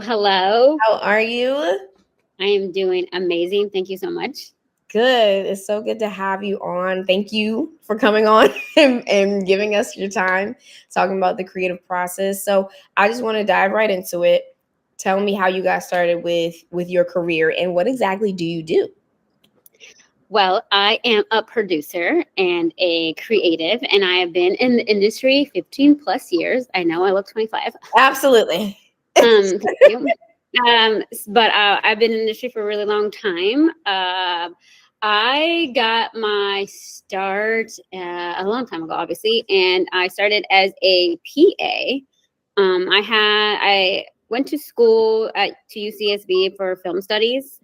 Hello. How are you? I am doing amazing. Thank you so much. Good. It's so good to have you on. Thank you for coming on and giving us your time talking about the creative process. So I just want to dive right into it. Tell me how you got started with your career and what exactly do you do? Well, I am a producer and a creative, and I have been in the industry 15 plus years. I know I look 25. Absolutely. Thank you. But I've been in the industry for a really long time. I got my start a long time ago, obviously, and I started as a PA. I went to school to UCSB for film studies.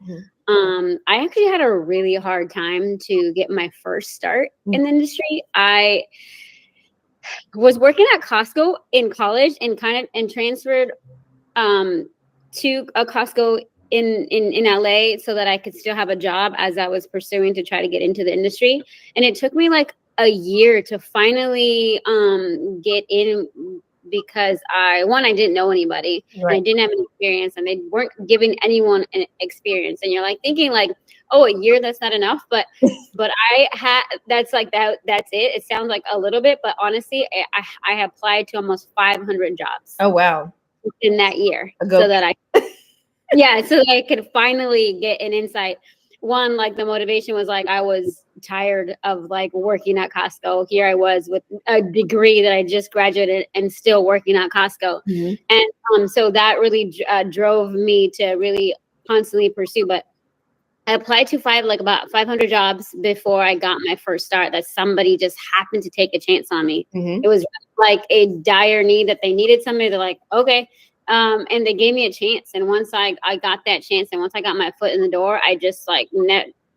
I actually had a really hard time to get my first start in the industry. I was working at Costco in college and transferred to a Costco in LA so that I could still have a job as I was pursuing to try to get into the industry. And it took me like a year to finally get in because I didn't know anybody and I didn't have any experience and they weren't giving anyone an experience. And you're like thinking like, oh, a year, that's not enough. But I had, that's it. It sounds like a little bit, but honestly, I applied to almost 500 jobs. Oh, wow. In that year so that I could finally get an insight. One, like the motivation was like I was tired of like working at Costco. Here I was with a degree that I just graduated and still working at Costco. And so that really drove me to really constantly pursue. But I applied to about 500 jobs before I got my first start that somebody just happened to take a chance on me. It was like a dire need that they needed somebody. They're like, okay. And they gave me a chance. And once I got that chance and once I got my foot in the door, I just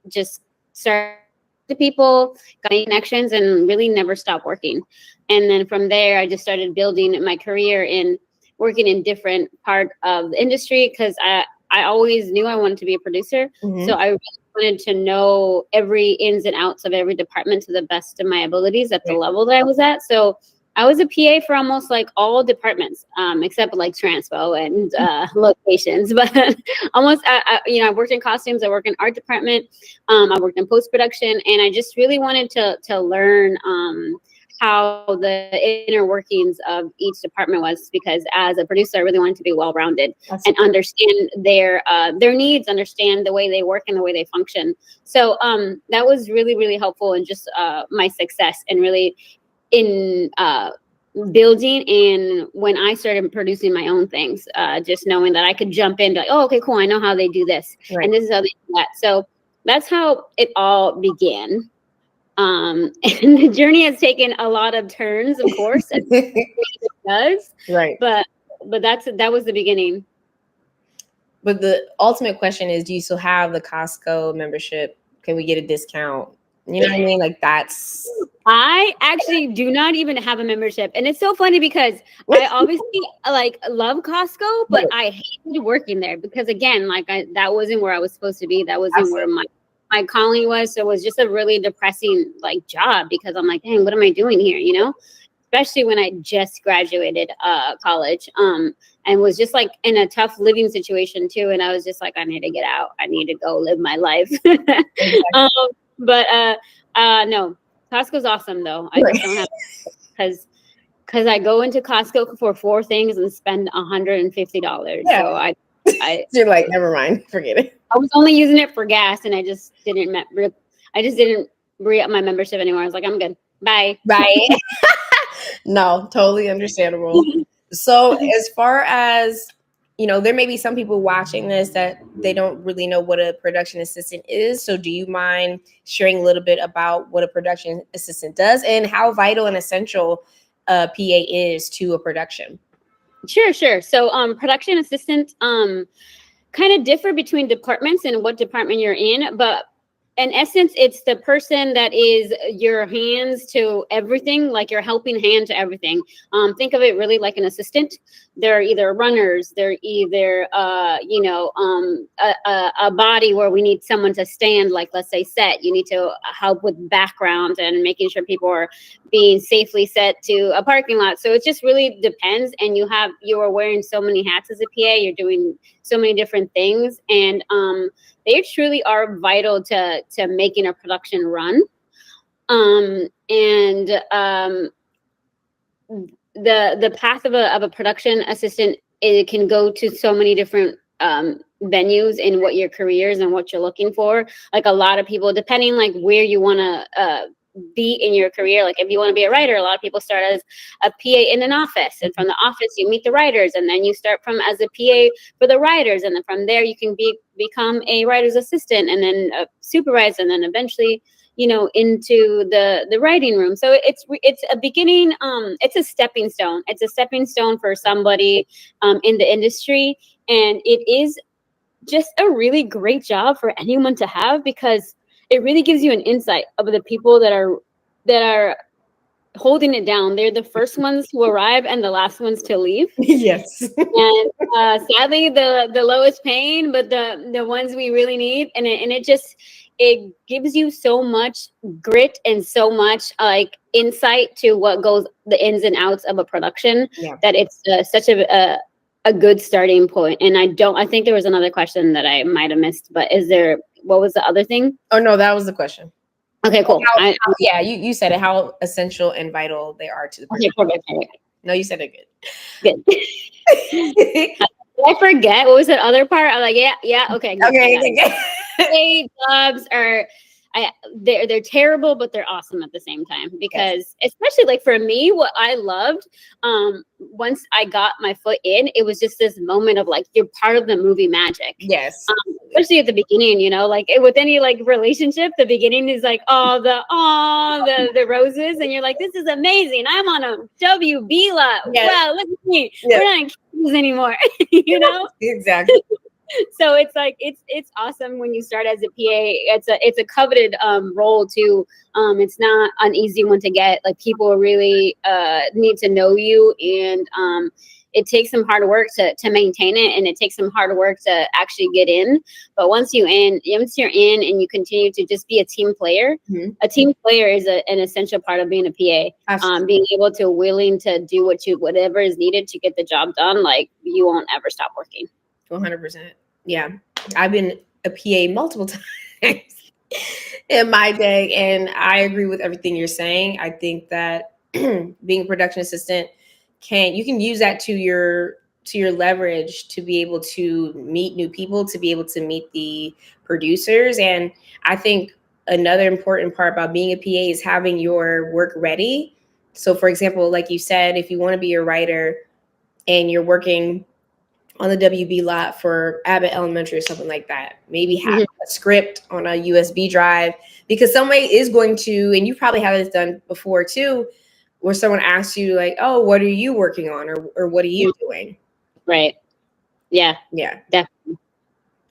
just started to people, got connections and really never stopped working. And then from there, I just started building my career in working in different part of the industry because I always knew I wanted to be a producer. So I really wanted to know every ins and outs of every department to the best of my abilities at the level that I was at. So I was a PA for almost like all departments, except like transpo and locations. But almost, I worked in costumes. I worked in art department. I worked in post-production. And I just really wanted to learn how the inner workings of each department was, because as a producer, I really wanted to be well-rounded and understand their needs, understand the way they work and the way they function. So that was really, really helpful in just my success and really in building. And when I started producing my own things, just knowing that I could jump in, like, oh, okay, cool. I know how they do this. And this is how they do that. So that's how it all began. And the journey has taken a lot of turns, of course, as it does. But that was the beginning. But the ultimate question is, do you still have the Costco membership? Can we get a discount? You know what I mean? Like I actually do not even have a membership. And it's so funny because I obviously like love Costco, but I hated working there because again, that wasn't where I was supposed to be. That wasn't where my calling was. So it was just a really depressing like job because I'm like, dang, what am I doing here? You know, especially when I just graduated college and was just like in a tough living situation too. And I was just like, I need to get out. I need to go live my life. No, Costco's awesome though. I just don't have because I go into Costco for 4 things and spend $150. Yeah. So you're like, never mind, forget it. I was only using it for gas, and I just didn't re-up my membership anymore. I was like, I'm good. Bye. No, totally understandable. So as far as, there may be some people watching this that they don't really know what a production assistant is. So do you mind sharing a little bit about what a production assistant does and how vital and essential a PA is to a production? Sure. So production assistant kind of differ between departments and what department you're in, but in essence, it's the person that is your hands to everything, like your helping hand to everything. Think of it really like an assistant. They're either runners, they're either, a body where we need someone to stand, like let's say set. You need to help with background and making sure people are being safely set to a parking lot. So it just really depends. And you are wearing so many hats as a PA. You're doing so many different things, and they truly are vital to making a production run. The path of a production assistant, it can go to so many different venues in what your career is and what you're looking for. Like a lot of people, depending like where you want to be in your career. Like if you want to be a writer, a lot of people start as a PA in an office, and from the office you meet the writers, and then you start from as a PA for the writers, and then from there you can become a writer's assistant, and then a supervisor, and then eventually into the writing room. So it's a beginning. It's a stepping stone. It's a stepping stone for somebody in the industry, and it is just a really great job for anyone to have, because it really gives you an insight of the people that are holding it down. They're the first ones to arrive and the last ones to leave. Yes. And sadly, the lowest paying, but the ones we really need. And it gives you so much grit and so much like insight to what goes the ins and outs of a production, that it's such a good starting point. And I think there was another question that I might have missed, but what was the other thing? Oh no, that was the question. Okay, cool. You said it, how essential and vital they are to the person. Okay, perfect. No, you said it good. I forget what was that other part. I'm like, yeah, okay. Good. Okay. Jobs are they're terrible, but they're awesome at the same time, because especially like for me, what I loved, once I got my foot in, it was just this moment of like, you're part of the movie magic. Yes. Especially at the beginning, like with any like relationship, the beginning is like, the roses. And you're like, this is amazing. I'm on a WB lot. Yes. Wow, look at me. Yes. We're not in Kansas anymore, Exactly. So it's like it's awesome when you start as a PA. It's a coveted role too. It's not an easy one to get. Like people really need to know you, and it takes some hard work to maintain it, and it takes some hard work to actually get in. But once you're in and you continue to just be a team player, a team player is an essential part of being a PA. Being able to willing to do whatever is needed to get the job done. Like you won't ever stop working. 100%. Yeah. I've been a PA multiple times in my day, and I agree with everything you're saying. I think that being a production assistant, you can use that to your leverage to be able to meet new people, to be able to meet the producers. And I think another important part about being a PA is having your work ready. So for example, like you said, if you want to be a writer and you're working on the WB lot for Abbott Elementary or something like that, maybe have a script on a USB drive, because somebody is going to, and you probably have this done before too, where someone asks you like, oh, what are you working on? Or what are you doing? Right. Yeah. Yeah. Definitely.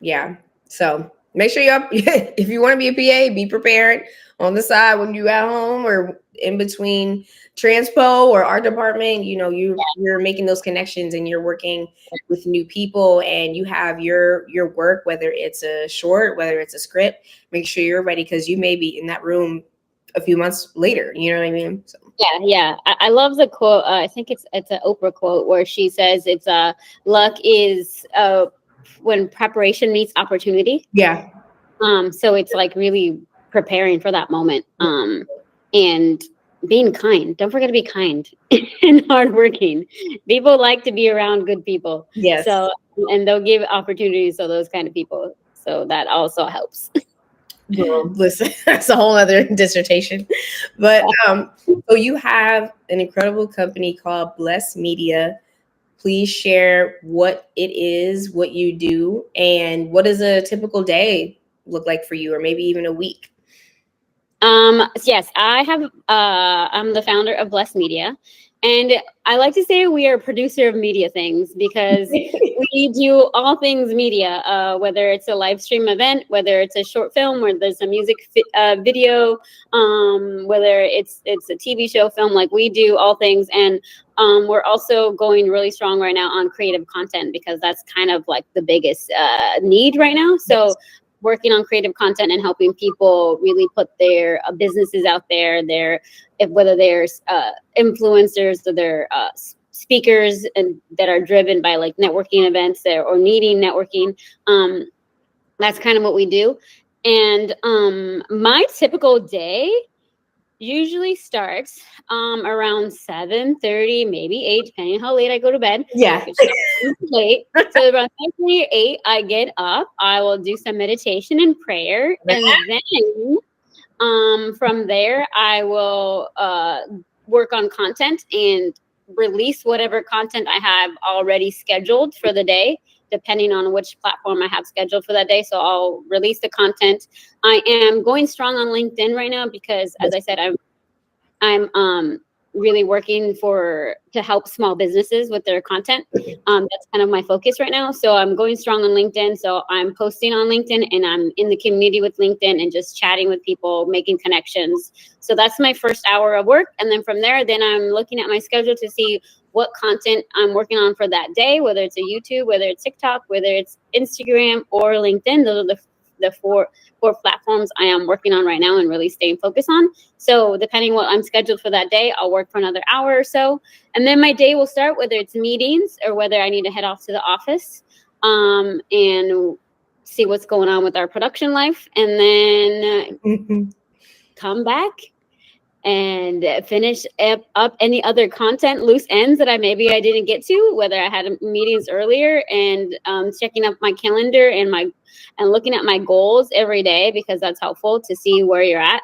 Yeah. So make sure if you want to be a PA, be prepared on the side when you're at home or in between transpo or art department. You're making those connections and you're working with new people, and you have your work, whether it's a short, whether it's a script. Make sure you're ready, because you may be in that room a few months later. You know what I mean? So. Yeah. I love the quote. I think it's an Oprah quote where she says it's luck is when preparation meets opportunity. Yeah. So it's like really preparing for that moment. And being kind. Don't forget to be kind and hardworking. People like to be around good people. Yes. So, and they'll give opportunities to those kind of people. So that also helps. Well, listen, that's a whole other dissertation. But so you have an incredible company called Bless Media. Please share what it is, what you do, and what does a typical day look like for you, or maybe even a week? Yes, I have. I'm the founder of Bless Media, and I like to say we are a producer of media things, because we do all things media. Whether it's a live stream event, whether it's a short film, whether there's a music video, whether it's a TV show, film. Like we do all things, and we're also going really strong right now on creative content, because that's kind of like the biggest need right now. So. working on creative content and helping people really put their businesses out there, whether they're influencers or they're speakers and that are driven by like networking events or needing networking. That's kind of what we do. And my typical day usually starts around 7:30, maybe 8, depending on how late I go to bed. Yeah. Late. So around 7:30 or 8, I get up. I will do some meditation and prayer. And then from there, I will work on content and release whatever content I have already scheduled for the day, depending on which platform I have scheduled for that day. So I'll release the content. I am going strong on LinkedIn right now because, as I said, I'm really working to help small businesses with their content. That's kind of my focus right now. So I'm going strong on LinkedIn. So I'm posting on LinkedIn and I'm in the community with LinkedIn and just chatting with people, making connections. So that's my first hour of work. And then from there, then I'm looking at my schedule to see what content I'm working on for that day, whether it's a YouTube, whether it's TikTok, whether it's Instagram or LinkedIn. Those are the four platforms I am working on right now and really staying focused on. So depending what I'm scheduled for that day, I'll work for another hour or so. And then my day will start, whether it's meetings or whether I need to head off to the office and see what's going on with our production life. And then come back and finish up any other content, loose ends that I didn't get to, whether I had meetings earlier, and checking up my calendar and looking at my goals every day, because that's helpful to see where you're at.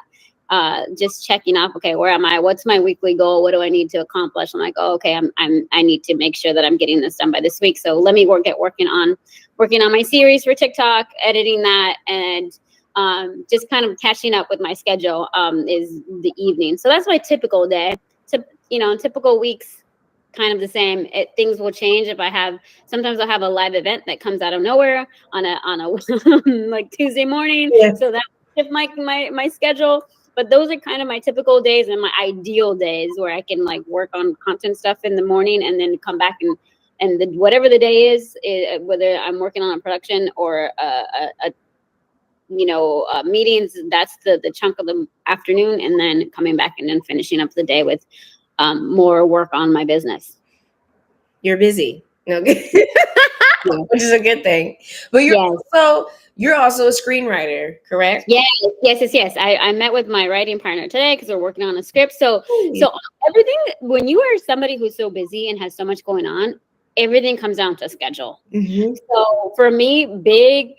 Just checking up, okay, where am I? What's my weekly goal? What do I need to accomplish? I'm like, oh, okay, I need to make sure that I'm getting this done by this week. So let me get working on my series for TikTok, editing that, and just kind of catching up with my schedule is the evening. So that's my typical day. Typical weeks, kind of the same. Things will change if sometimes I'll have a live event that comes out of nowhere on a like Tuesday morning. Yeah. So that shift my schedule. But those are kind of my typical days and my ideal days where I can like work on content stuff in the morning and then come back and whatever the day is, whether I'm working on a production or meetings, that's the chunk of the afternoon, and then coming back and then finishing up the day with more work on my business. You're busy, which is a good thing. But you're also a screenwriter, correct? Yes. I met with my writing partner today because we're working on a script. So everything, when you are somebody who's so busy and has so much going on, everything comes down to schedule. Mm-hmm. So for me, big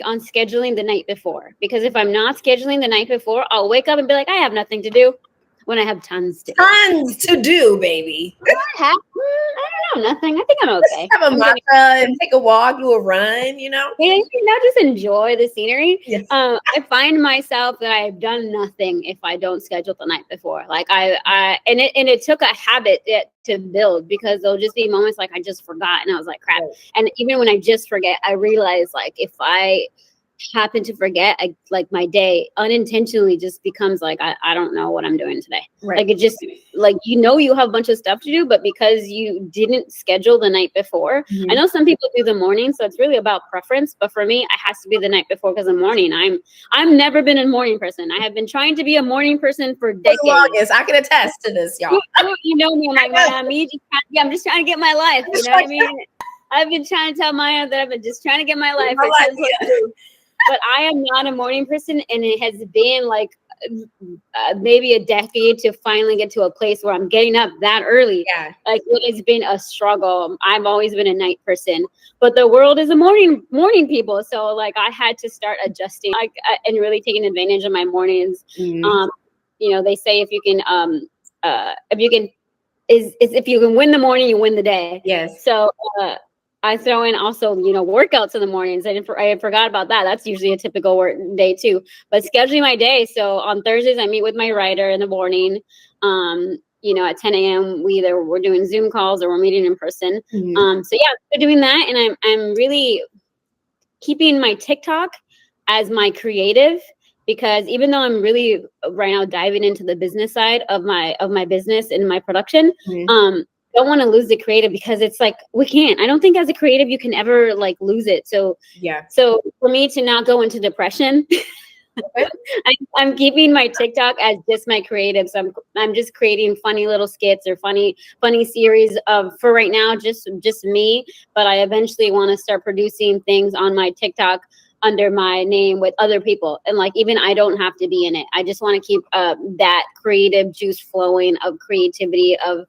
on scheduling the night before, because if I'm not scheduling the night before, I'll wake up and be like, I have nothing to do, when I have tons to do, baby. I don't know, nothing. I think I'm okay. Have a matcha and take a walk, do a run, Yeah, just enjoy the scenery. Yes. I find myself that I've done nothing if I don't schedule the night before. Like it took a habit to build, because there'll just be moments like I just forgot and I was like, crap. Right. And even when I just forget, I realize like if I happen to forget, my day unintentionally just becomes like I don't know what I'm doing today. Right. Like it just like you have a bunch of stuff to do, but because you didn't schedule the night before. Mm-hmm. I know some people do the morning, so it's really about preference. But for me, it has to be the night before, because the morning I've never been a morning person. I have been trying to be a morning person for decades. For the longest. I can attest to this, y'all. You know me, I'm just trying to get my life. You know what I mean? I've been trying to tell Maya that I've been just trying to get my life. But I am not a morning person, and it has been like maybe a decade to finally get to a place where I'm getting up that early. Yeah. Like it has been a struggle. I've always been a night person, but the world is a morning people. So like I had to start adjusting and really taking advantage of my mornings. Mm-hmm. They say if you can win the morning, you win the day. Yes. So I throw in also, workouts in the mornings. I forgot about that. That's usually a typical work day too. But scheduling my day. So on Thursdays, I meet with my writer in the morning. At 10 a.m. we're doing Zoom calls or we're meeting in person. Mm-hmm. We're doing that, and I'm really keeping my TikTok as my creative, because even though I'm really right now diving into the business side of my business and my production, mm-hmm. don't want to lose the creative because it's like, we can't. I don't think as a creative you can ever like lose it. So for me to not go into depression, I'm keeping my TikTok as just my creative. So I'm just creating funny little skits or funny series of, for right now, just me. But I eventually want to start producing things on my TikTok under my name with other people, and like even I don't have to be in it. I just want to keep that creative juice flowing of creativity, of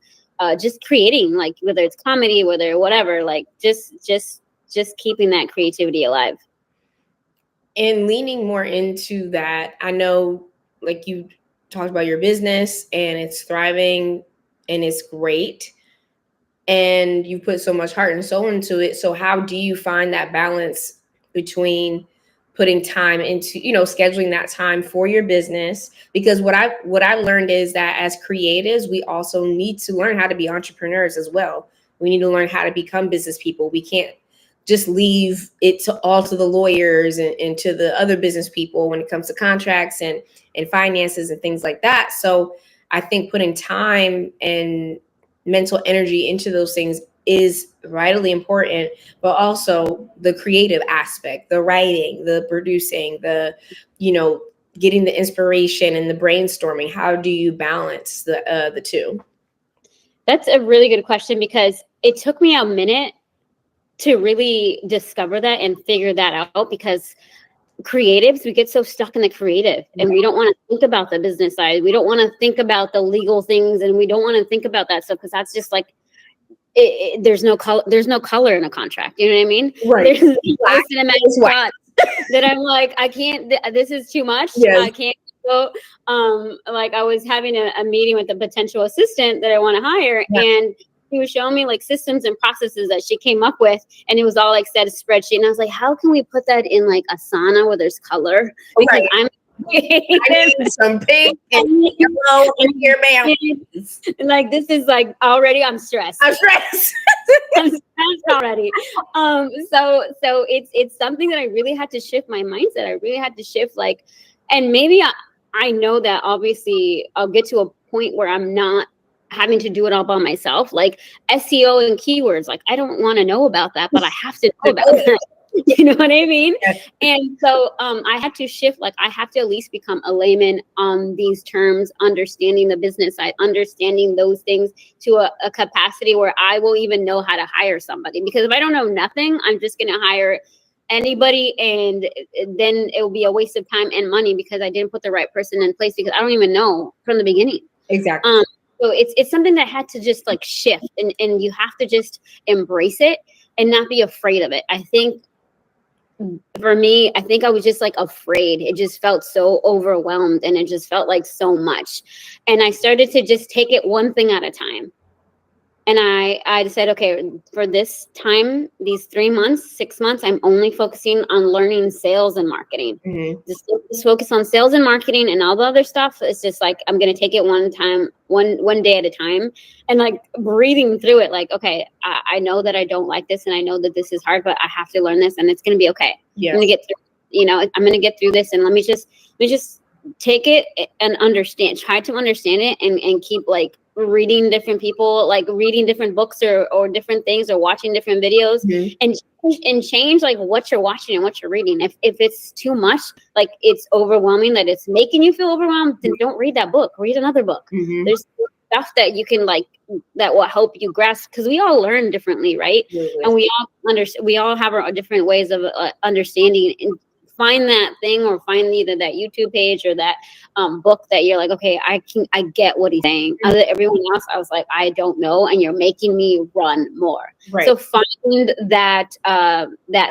just creating, like whether it's comedy, whether whatever, like just keeping that creativity alive. And leaning more into that, I know like you talked about your business and it's thriving and it's great, and you put so much heart and soul into it. So how do you find that balance between putting time into, scheduling that time for your business? Because what I learned is that as creatives, we also need to learn how to be entrepreneurs as well. We need to learn how to become business people. We can't just leave it all to the lawyers and to the other business people when it comes to contracts and finances and things like that. So I think putting time and mental energy into those things is vitally important, but also the creative aspect, the writing, the producing, the, getting the inspiration and the brainstorming. How do you balance the two? That's a really good question, because it took me a minute to really discover that and figure that out, because creatives, we get so stuck in the creative and we don't want to think about the business side. We don't want to think about the legal things, and we don't want to think about that stuff, because that's just like, there's no color in a contract. You know what I mean? Right. There's cinematic shots that I'm like, I can't, this is too much. Yes. I can't go. Like I was having a meeting with a potential assistant that I want to hire, and he was showing me like systems and processes that she came up with, and it was all like set a spreadsheet. And I was like, how can we put that in like Asana where there's color? Because I'm I need some pink and yellow in here, ma'am. Like this is like, already I'm stressed. I'm stressed. I'm stressed already. So it's something that I really had to shift my mindset. I really had to shift, like, and maybe I know that obviously I'll get to a point where I'm not having to do it all by myself, like SEO and keywords. Like I don't want to know about that, but I have to know about that. You know what I mean? Yes. And so I had to shift, like I have to at least become a layman on these terms, understanding the business side, understanding those things to a capacity where I will even know how to hire somebody. Because if I don't know nothing, I'm just going to hire anybody, and then it will be a waste of time and money because I didn't put the right person in place, because I don't even know from the beginning. Exactly. So it's something that had to just like shift, and you have to just embrace it and not be afraid of it. I think for me, I think I was just like afraid. It just felt so overwhelmed, and it just felt like so much. And I started to just take it one thing at a time. And I decided, okay, for this time, these 3 months, 6 months, I'm only focusing on learning sales and marketing. Mm-hmm. Just focus on sales and marketing, and all the other stuff. It's just like, I'm going to take it one day at a time, and like breathing through it. Like, okay, I know that I don't like this, and I know that this is hard, but I have to learn this, and it's going to be okay. Yes. I'm going to get through, I'm going to get through this, and let me just take it and try to understand it, and keep like reading different people, like reading different books or different things, or watching different videos, and change like what you're watching and what you're reading. If it's too much, like it's overwhelming, that it's making you feel overwhelmed, then don't read that book. Read another book. Mm-hmm. There's stuff that you can like, that will help you grasp, because we all learn differently, right? Mm-hmm. And we all have our different ways of understanding. And find that thing, or find either that YouTube page or that book that you're like, okay, I get what he's saying. Other everyone else, I was like, I don't know, and you're making me run more. Right. So find that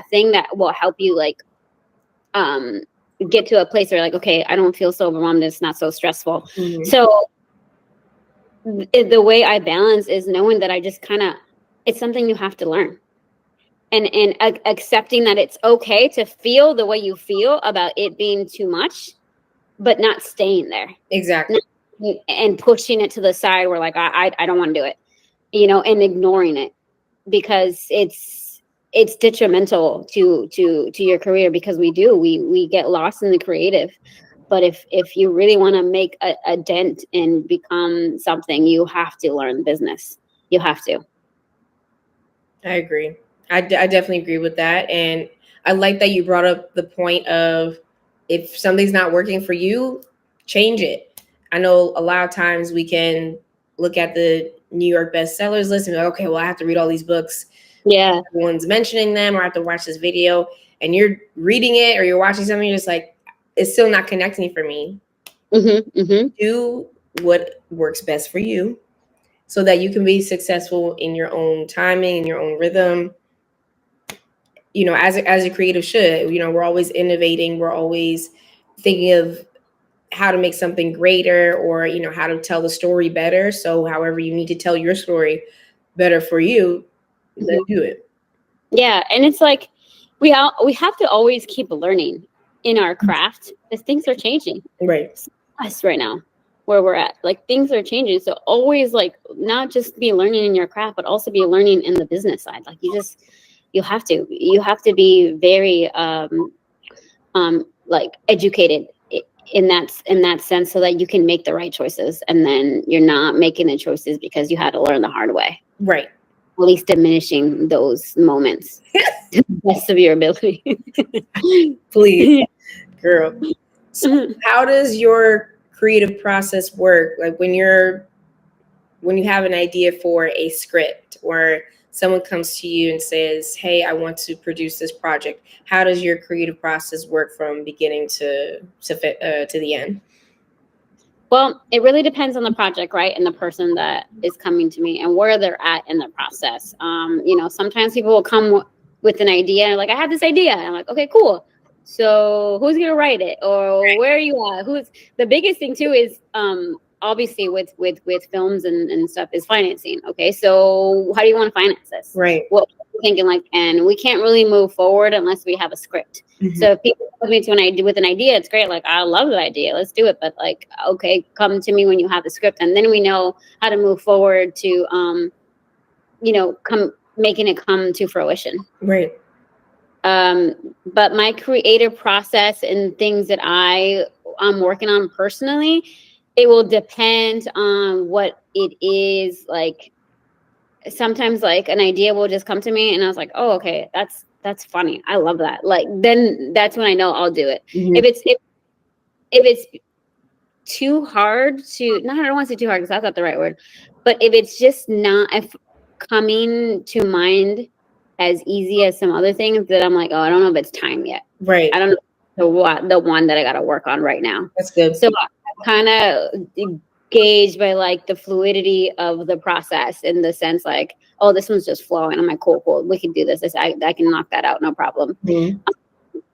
thing that will help you like get to a place where like, okay, I don't feel so overwhelmed. It's not so stressful. Mm-hmm. So the way I balance is knowing that I just it's something you have to learn. And accepting that it's okay to feel the way you feel about it being too much, but not staying there. Exactly. And pushing it to the side where like, I don't want to do it, and ignoring it, because it's detrimental to your career, because we get lost in the creative. But if you really want to make a dent and become something, you have to learn business. You have to. I agree. I definitely agree with that. And I like that you brought up the point of if something's not working for you, change it. I know a lot of times we can look at the New York bestsellers list and be like, okay, well, I have to read all these books. Yeah. Everyone's mentioning them, or I have to watch this video, and you're reading it or you're watching something, you're just like, it's still not connecting for me. Do what works best for you so that you can be successful in your own timing, in your own rhythm. You know, as a creative should, you know, we're always innovating. We're always thinking of how to make something greater, or, you know, how to tell the story better. So however you need to tell your story better for you, then do it. Yeah. And it's like, we have to always keep learning in our craft because things are changing. Right. Us right now, where we're at, like things are changing. So always like not just be learning in your craft, but also be learning in the business side. Like you have to be very like educated in that sense, so that you can make the right choices, and then you're not making the choices because you had to learn the hard way. Right. At least diminishing those moments to the best of your ability. Please, girl. So how does your creative process work? Like when you have an idea for a script, or someone comes to you and says, hey, I want to produce this project. How does your creative process work from beginning to the end? Well, it really depends on the project, right? And the person that is coming to me and where they're at in the process. You know, sometimes people will come with an idea, like, I have this idea. And I'm like, okay, cool. So who's going to write it? Or where are you at? Who's the biggest thing too is, obviously with films and stuff is financing. Okay. So how do you want to finance this? Right. What are you thinking? Like, and we can't really move forward unless we have a script. So if people come to me with an idea, it's great. Like, I love that idea. Let's do it. But like, okay, come to me when you have the script, and then we know how to move forward to, you know, making it come to fruition. Right. But my creative process and things that I'm working on personally, it will depend on what it is. Like, sometimes like an idea will just come to me and I was like, oh, okay, that's funny. I love that. Like, then that's when I know I'll do it. If it's too hard to, I don't want to say too hard because that's not the right word, but if it's just not coming to mind as easy as some other things, that I'm like, oh, I don't know if it's time yet. Right. I don't know the one that I got to work on right now. That's good. So I kind of gauge by like the fluidity of the process, in the sense like, oh, this one's just flowing. I'm like, cool, we can do this. I can knock that out, no problem.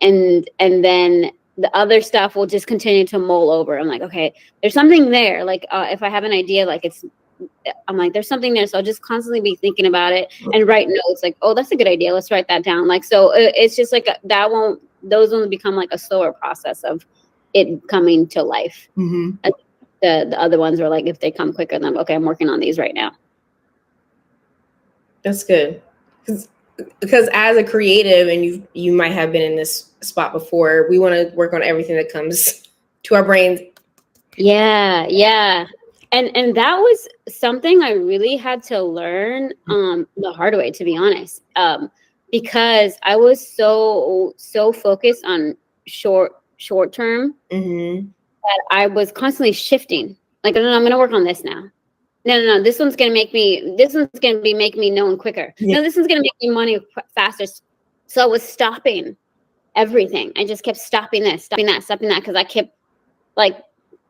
And then the other stuff will just continue to mull over. I'm like, okay, there's something there. Like, if I have an idea, like I'm like, there's something there. So I'll just constantly be thinking about it and write notes like, oh, that's a good idea. Let's write that down. Like, so it's just like those won't become like a slower process of it coming to life. The other ones are like, if they come quicker, then okay, I'm working on these right now. That's good. Because as a creative, and you might have been in this spot before, we want to work on everything that comes to our brains. Yeah. And that was something I really had to learn the hard way, to be honest. Because I was so focused on short term that I was constantly shifting. Like, no, I'm going to work on this now. No, this one's going to be making me known quicker. No, this one's going to make me money faster. So I was stopping everything. I just kept stopping this, stopping that, because I kept like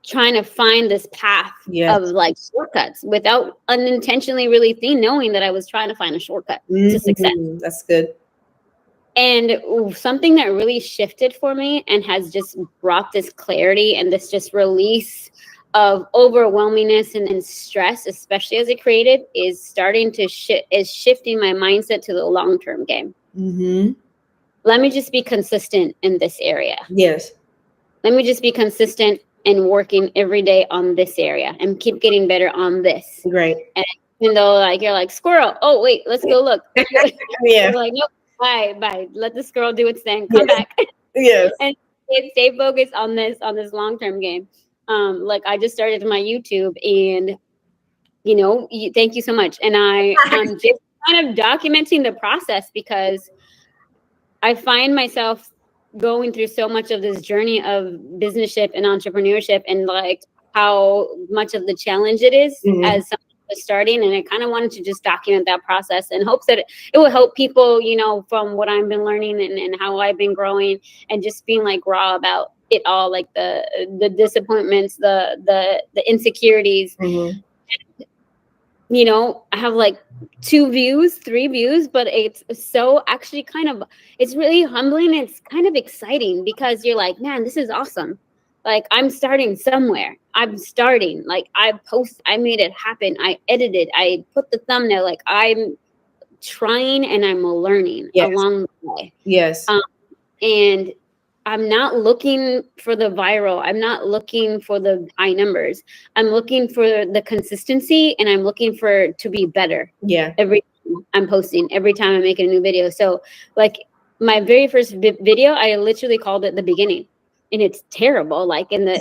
trying to find this path of like shortcuts without unintentionally really knowing that I was trying to find a shortcut to success. That's good. And something that really shifted for me and has just brought this clarity and this just release of overwhelmingness and stress, especially as a creative, is starting to shifting my mindset to the long-term game. Let me just be consistent in this area. Yes. Let me just be consistent and working every day on this area and keep getting better on this. Right. And even though like you're like, squirrel, oh wait, let's go look. Yeah. Like, nope, bye. Let the squirrel do its thing. Come back. Yes. And stay focused on this long-term game. Like I just started my YouTube, and thank you so much. And I'm just kind of documenting the process because I find myself going through so much of this journey of businessship and entrepreneurship, and like how much of the challenge it is as someone who's starting. And I kind of wanted to just document that process in hopes that it will help people, from what I've been learning and how I've been growing, and just being like raw about it all, like the disappointments, the insecurities. I have like 2 views, 3 views, but it's so actually it's really humbling. It's kind of exciting because you're like, man, this is awesome. Like, I'm starting somewhere. I'm starting. Like, I made it happen. I edited. I put the thumbnail. Like, I'm trying and I'm learning along the way. Yes. And I'm not looking for the viral. I'm not looking for the high numbers. I'm looking for the consistency, and I'm looking to be better. Yeah. Every time I'm posting, every time I'm making a new video. So like my very first video, I literally called it The Beginning, and it's terrible. Like I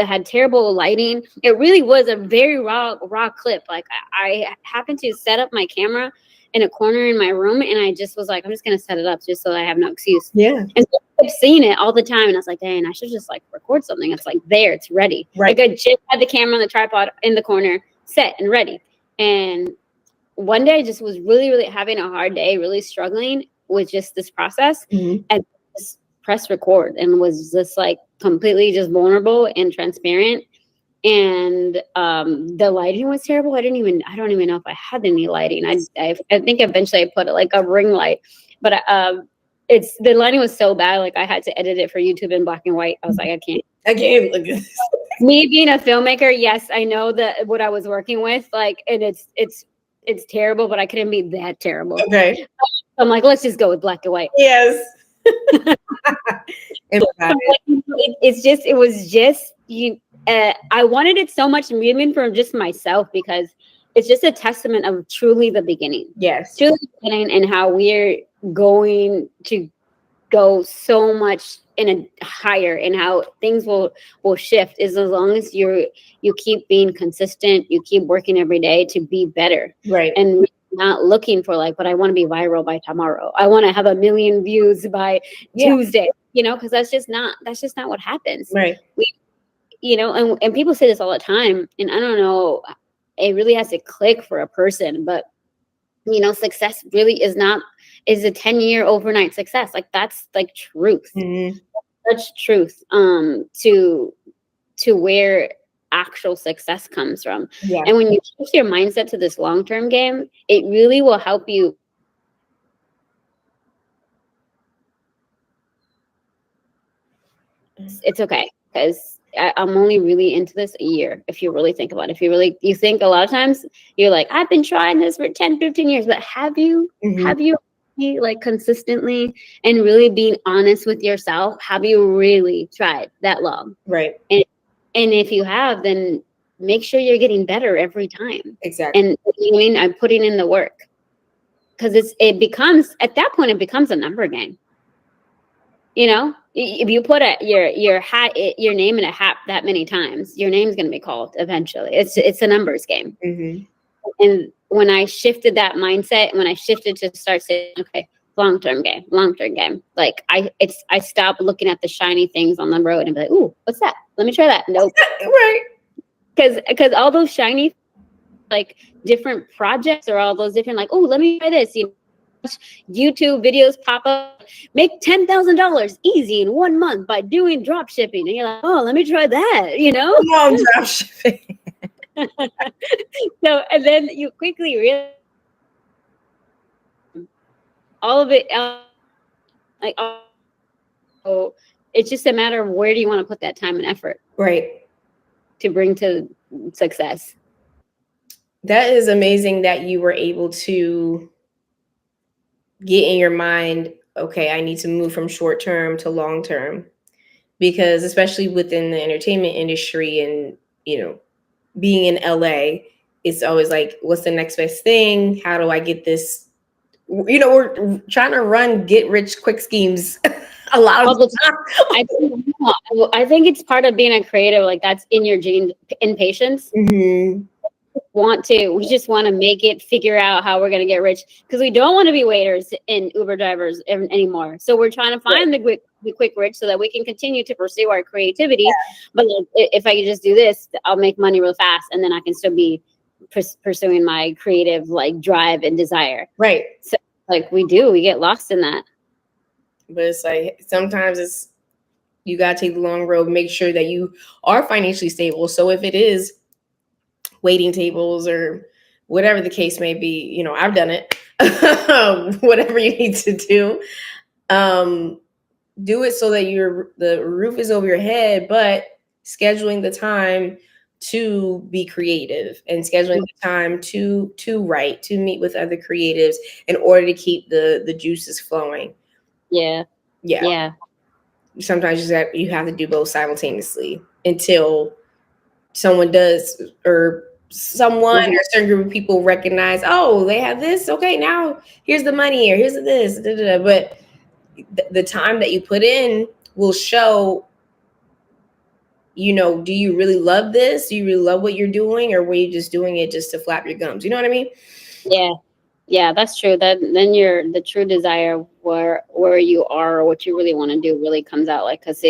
had terrible lighting. It really was a very raw clip. Like I happened to set up my camera in a corner in my room, and I just was like, I'm just going to set it up just so I have no excuse. Yeah. And so I kept seeing it all the time, and I was like, dang, I should just like record something. It's like there, it's ready. Right. Like I just had the camera on the tripod in the corner, set and ready. And one day I just was really, really having a hard day, really struggling with just this process, and just press record, and was just like completely just vulnerable and transparent. And the lighting was terrible. I don't even know if I had any lighting. I think eventually I put like a ring light, but the lighting was so bad. Like I had to edit it for YouTube in black and white. I was like, I can't look at this. Me being a filmmaker, yes, I know that what I was working with, like, and it's terrible, but I couldn't be that terrible. Okay. I'm like, let's just go with black and white. Yes. It was just I wanted it so much, even from just myself, because it's just a testament of truly the beginning. Yes. Truly the beginning, and how we're going to go so much in a higher, and how things will shift is as long as you keep being consistent, you keep working every day to be better. Right. And not looking for like, but I want to be viral by tomorrow. I want to have 1 million views by Tuesday, because that's just not what happens. Right. And people say this all the time, and I don't know, it really has to click for a person, but success really is a 10-year overnight success. Like that's like truth. Such truth to where actual success comes from. Yeah. And when you shift your mindset to this long-term game, it really will help you. It's okay, because I'm only really into this a year. If you really think about it, you think a lot of times you're like, I've been trying this for 10, 15 years, but have you like consistently and really being honest with yourself? Have you really tried that long? Right. And if you have, then make sure you're getting better every time. Exactly. And I'm putting in the work, because it becomes a number game. If you put your name in a hat that many times, your name's going to be called eventually. It's a numbers game. And when I shifted that mindset, when I shifted to start saying, okay, long-term game, like I stopped looking at the shiny things on the road and be like, ooh, what's that? Let me try that. Nope. Right. Because all those shiny, like, different projects, or all those different, like, oh, let me try this. YouTube videos pop up, make $10,000 easy in 1 month by doing drop shipping, and you're like, oh, let me try that. Come on, drop shipping. So, and then you quickly realize all of it, so it's just a matter of where do you want to put that time and effort, right, to bring to success. That is amazing that you were able to get in your mind, okay, I need to move from short term to long term, because especially within the entertainment industry and, being in LA, it's always like, what's the next best thing? How do I get this? We're trying to run get rich quick schemes a lot of the time. I think it's part of being a creative. Like, that's in your genes, impatience. want to. We just want to make it, figure out how we're going to get rich, because we don't want to be waiters and Uber drivers anymore. So we're trying to find the quick rich so that we can continue to pursue our creativity. Yeah. But like, if I can just do this, I'll make money real fast, and then I can still be pursuing my creative like drive and desire. Right. So like we get lost in that. But it's like sometimes you got to take the long road, make sure that you are financially stable. So if it is waiting tables or whatever the case may be, you know, I've done it. Whatever you need to do, do it so that the roof is over your head, but scheduling the time to be creative and scheduling the time to write, to meet with other creatives in order to keep the juices flowing. Yeah. Sometimes you have to do both simultaneously until someone does, or someone or a certain group of people recognize, oh, they have this. Okay, now here's the money, or here's this. But the time that you put in will show, you know, do you really love this? Do you really love what you're doing, or were you just doing it just to flap your gums? You know what I mean? Yeah, that's true. Then the true desire where you are or what you really want to do really comes out. Like, because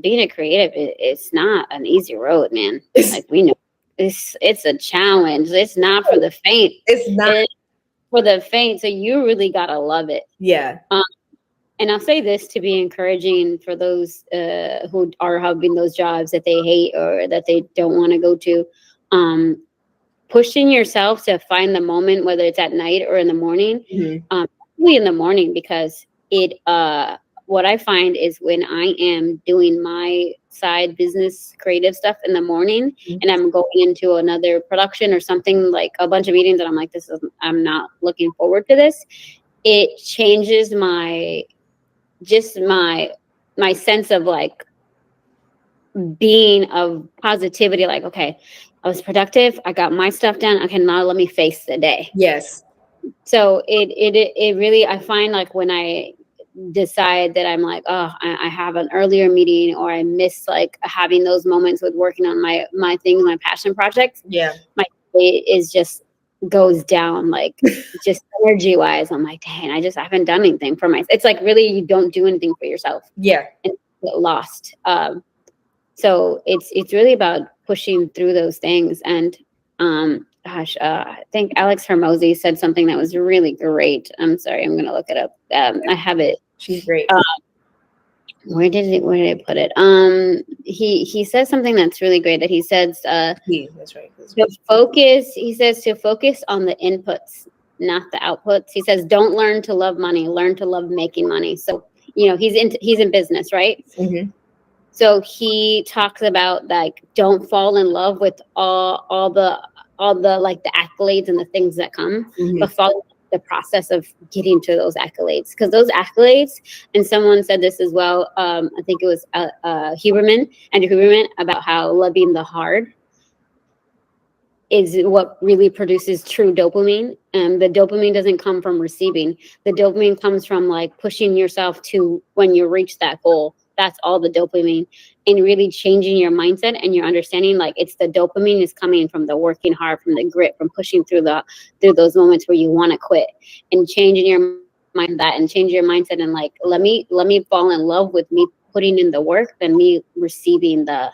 being a creative, it's not an easy road, man. Like, we know it's a challenge. It's not for the faint. It's not for the faint. So you really gotta love it. Yeah. And I'll say this to be encouraging for those who are having those jobs that they hate or that they don't want to go to. Pushing yourself to find the moment, whether it's at night or in the morning, probably in the morning, because what I find is when I am doing my side business creative stuff in the morning and I'm going into another production or something, like a bunch of meetings, and I'm like, I'm not looking forward to this. It changes my sense of like being of positivity. Like, okay, I was productive. I got my stuff done. Okay, now let me face the day. Yes. So it really, I find like when I decide that I'm like, oh, I have an earlier meeting, or I miss like having those moments with working on my things, my passion projects. Yeah. My day is just goes down, like just energy wise. I'm like, dang, I haven't done anything for myself. It's like really you don't do anything for yourself. Yeah. And get lost. So it's really about pushing through those things. And I think Alex Hermosi said something that was really great. I'm sorry, I'm gonna look it up. I have it. She's great. Where did I put it? He says something that's really great, that he says that's right. He says to focus on the inputs, not the outputs. He says, don't learn to love money, learn to love making money. So, you know, he's in business, right? Mm-hmm. So he talks about like, don't fall in love with all the like the accolades and the things that come, but follow the process of getting to those accolades. Because those accolades, and someone said this as well, I think it was Andrew Huberman, about how loving the hard is what really produces true dopamine. And the dopamine doesn't come from receiving. The dopamine comes from like pushing yourself to when you reach that goal. That's all the dopamine, and really changing your mindset and your understanding. Like, it's the dopamine is coming from the working hard, from the grit, from pushing through those moments where you want to quit, and changing your mind that, and change your mindset. And like, let me fall in love with me putting in the work than me receiving the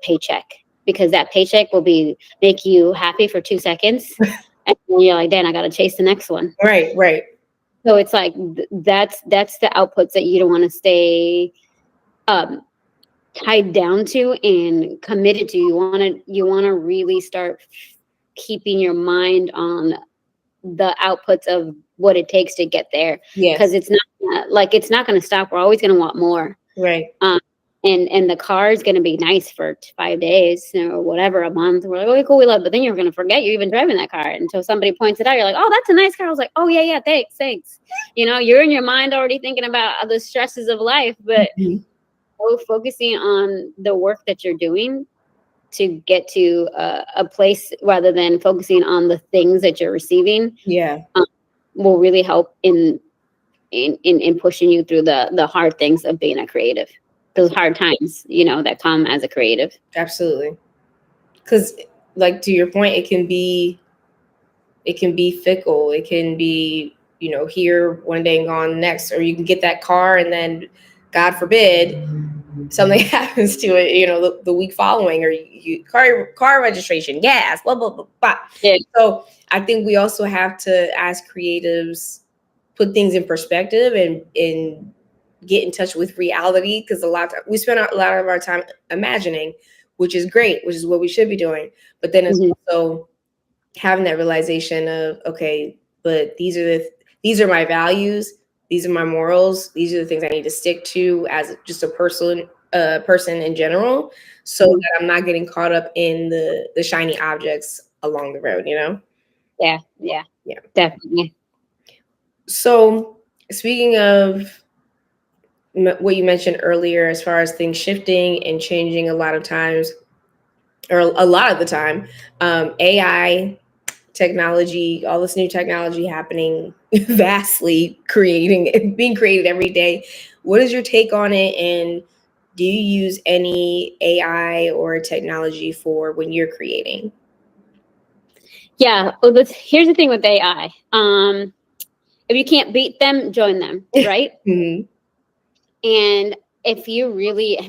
paycheck, because that paycheck will make you happy for 2 seconds. And you're like, Dan, I got to chase the next one. Right. So it's like, that's the outputs that you don't want to stay tied down to and committed to. You want to really start keeping your mind on the outputs of what it takes to get there. Yes. Because it's not going to stop. We're always going to want more. Right. And the car is going to be nice for 5 days or whatever, a month. We're like, okay, cool, we love it. But then you're going to forget you're even driving that car until somebody points it out. You're like, oh, that's a nice car. I was like, oh, yeah, thanks. You know, you're in your mind already thinking about the stresses of life, but focusing on the work that you're doing to get to a place rather than focusing on the things that you're receiving. Yeah. Will really help in pushing you through the hard things of being a creative. Those hard times, you know, that come as a creative. Absolutely. Because like to your point, it can be fickle. It can be, here one day and gone next, or you can get that car and then, God forbid, something happens to it, the week following, or you car registration, gas, blah, blah, blah, blah. Yeah. So I think we also have to, as creatives, put things in perspective and get in touch with reality, because we spend a lot of our time imagining, which is great, which is what we should be doing. But then it's also having that realization of, okay, but these are my values, these are my morals, these are the things I need to stick to as just a person in general, so that I'm not getting caught up in the shiny objects along the road, Yeah, definitely. So speaking of what you mentioned earlier, as far as things shifting and changing a lot of times, or a lot of the time, AI technology, all this new technology happening, vastly being created every day. What is your take on it? And do you use any AI or technology for when you're creating? Yeah. Well, here's the thing with AI. If you can't beat them, join them, right? Mm-hmm. And if you really,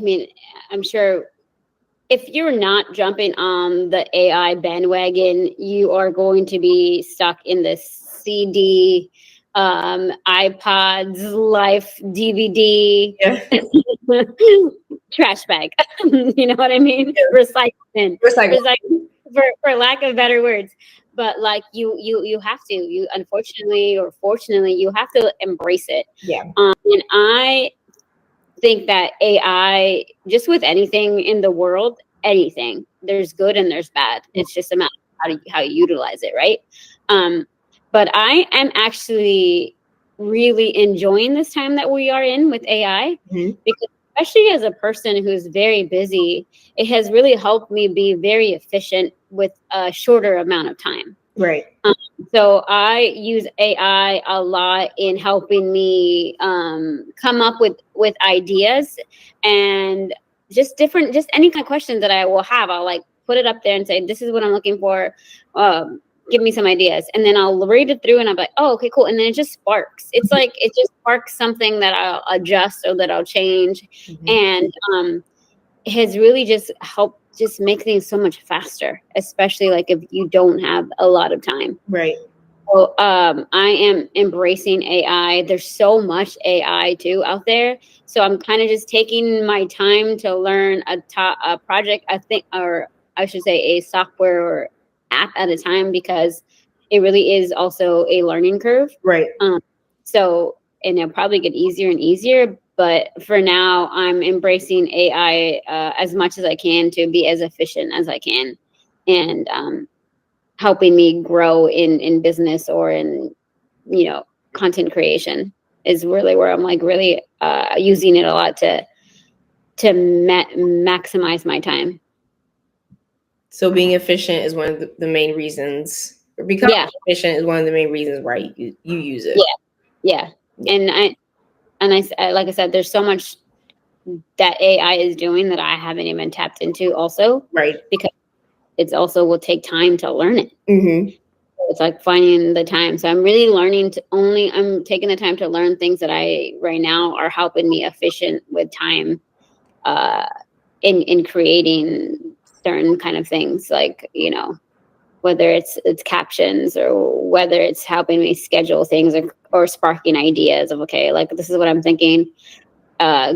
I'm sure if you're not jumping on the AI bandwagon, you are going to be stuck in this CD, iPods, life, DVD, trash bag. You know what I mean? Yeah. Recycling, for lack of better words. But like you have to, unfortunately or fortunately, you have to embrace it. Yeah. And I think that AI, just with anything in the world, anything, there's good and there's bad. It's just a matter of how you utilize it, right? But I am actually really enjoying this time that we are in with AI, because especially as a person who's very busy, it has really helped me be very efficient with a shorter amount of time. Right. So I use AI a lot in helping me come up with ideas, and just any kind of questions that I will have. I'll like put it up there and say, this is what I'm looking for. Give me some ideas. And then I'll read it through and I'm like, oh, okay, cool. And then it just sparks. It's like, it just sparks something that I'll adjust or that I'll change. And it has really just helped just make things so much faster, especially like if you don't have a lot of time. Right. So I am embracing AI. There's so much AI too out there. So I'm kind of just taking my time to learn a project, I think, or I should say a software or app at a time, because it really is also a learning curve. Right. So, and it'll probably get easier and easier. But for now, I'm embracing AI as much as I can to be as efficient as I can, and helping me grow in business or in, content creation is really where I'm like really using it a lot to maximize my time. So being efficient is one of the main reasons, or becoming efficient is one of the main reasons why you use it. Yeah. And I like I said, there's so much that AI is doing that I haven't even tapped into also. Right. Because it's also will take time to learn it. It's like finding the time. So I'm really learning I'm taking the time to learn things that right now are helping me efficient with time in creating certain kind of things, like, whether it's captions or whether it's helping me schedule things or sparking ideas of, okay, like this is what I'm thinking.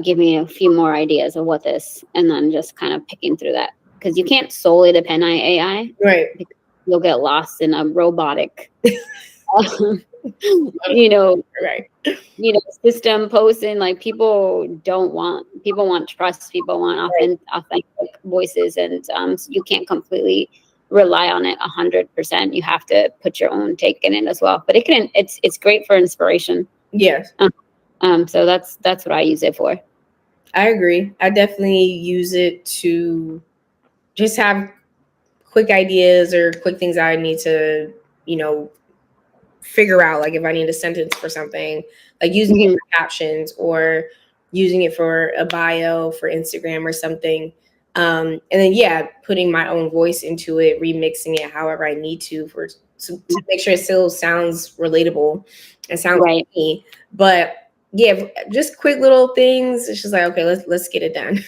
Give me a few more ideas of what this, and then just kind of picking through that. Because you can't solely depend on AI. Right. You'll get lost in a robotic, right. System posting. Like people want trust. People want authentic voices, and you can't completely rely on it 100%. You have to put your own take in it as well. But it's great for inspiration. Yes. So that's what I use it for. I agree. I definitely use it to just have quick ideas or quick things I need to, figure out. Like if I need a sentence for something, like using it for captions or using it for a bio for Instagram or something. And then, putting my own voice into it, remixing it however I need to make sure it still sounds relatable and sounds right. like me. But just quick little things. It's just like, okay, let's get it done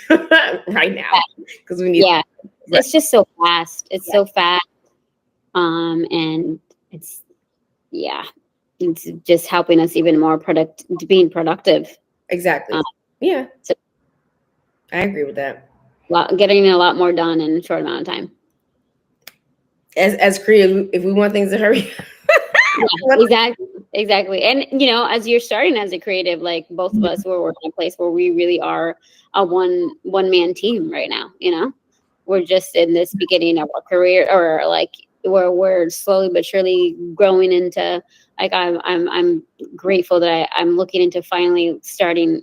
right now because we need. Yeah, it's just so fast. It's so fast, and it's just helping us even more being productive. Exactly. So I agree with that. Getting a lot more done in a short amount of time. As creative, if we want things to hurry. Exactly. And as you're starting as a creative, like both of us, we're working in a place where we really are a one man team right now. We're just in this beginning of our career, or like where we're slowly but surely growing into, like, I'm grateful that I'm looking into finally starting